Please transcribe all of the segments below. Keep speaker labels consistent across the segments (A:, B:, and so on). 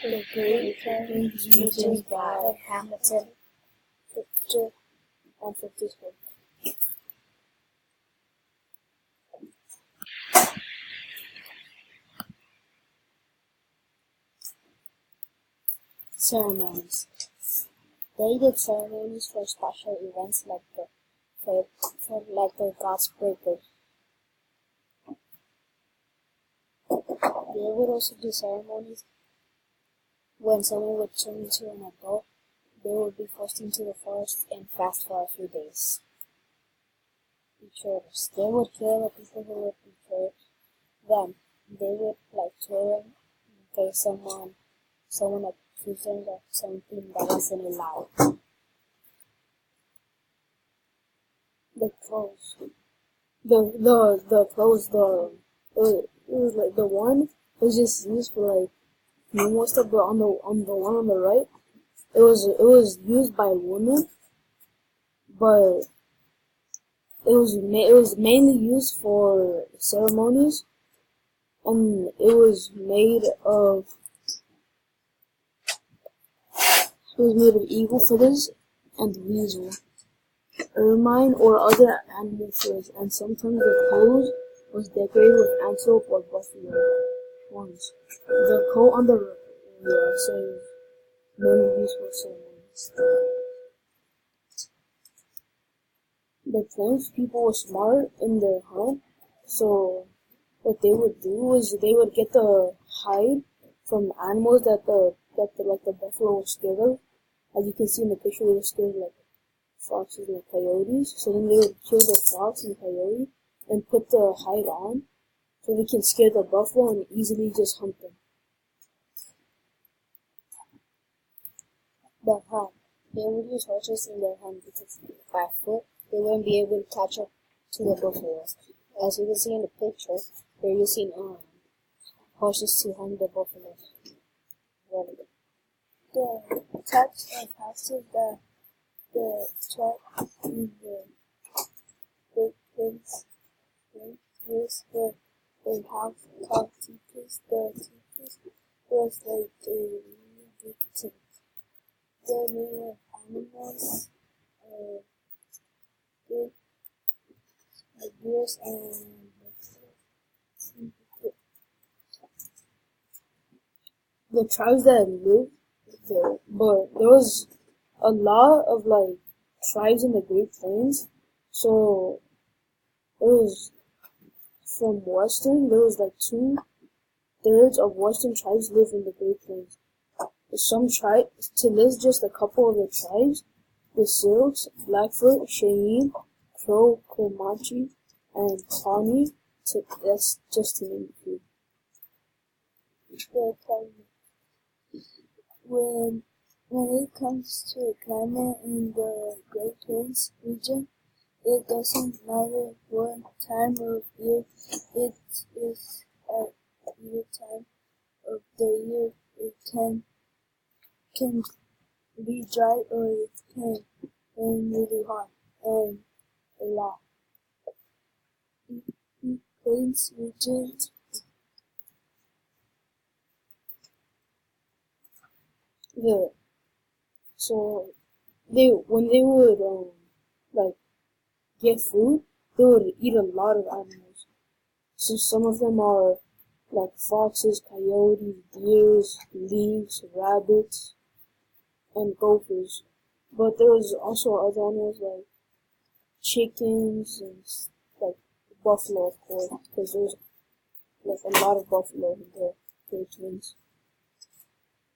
A: The Great Plains region by Hamilton, 50 and 54. Ceremonies. They did ceremonies for special events like the God's birthday. They would also do ceremonies when someone would turn into an adult. They would be forced into the forest and fast for a few days. Betrayers. They would kill the people who would betray them. They would kill them in case someone accused them of something that wasn't allowed. The clothes. The clothes. It was like the one was just used for normal stuff, but on the one on the right, it was used by women, but it was mainly used for ceremonies, and it was made of eagle feathers and weasel, ermine, or other animal furs, and sometimes the clothes was decorated with antelope or buffalo horns. The coat on the right says mainly used for ceremonies. The Plains people were smart in their hunt, so what they would do is they would get the hide from animals that the buffalo was scared of. As you can see in the picture, they were scared of foxes and coyotes. So then they would kill the fox and coyote and put the hide on, so they can scare the buffalo and easily just hunt them. The hunt. They would use horses in their hunt because by foot they wouldn't be able to catch up to the buffaloes. As you can see in the picture, they're using horses to hunt the buffaloes. The types of houses that the tribe in the Great Plains used were a house called teepees. The teepees was like a really big tent. They're made of animals, deers, and the tribes that lived there, but there was a lot of tribes in the Great Plains. So it was from Western. There was 2/3 of Western tribes live in the Great Plains. Some tribes, to list just a couple of the tribes, the Sioux, Blackfoot, Cheyenne, Crow, Comanche, and Pawnee. That's just to name a few. The climate. When it comes to climate in the Great Plains region, it doesn't matter what time of year it is at either time of the year. It can be dry or it can rain really hard and a lot. The Plains region. Yeah. So when they would get food, they would eat a lot of animals. So some of them are foxes, coyotes, deers, lynx, rabbits, and gophers. But there was also other animals like chickens and buffalo, of course, because there's a lot of buffalo in the Great Plains.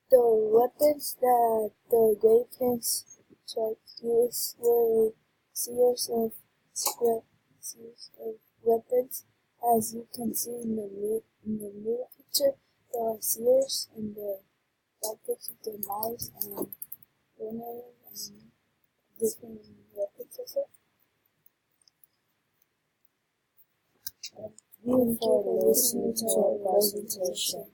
A: The weapons that the Great Plains tribe used were a series of weapons. As you can see in the middle picture, there are sears, and the back picture, the knives and winners and different weapons of it. Thank you for listening to our presentation.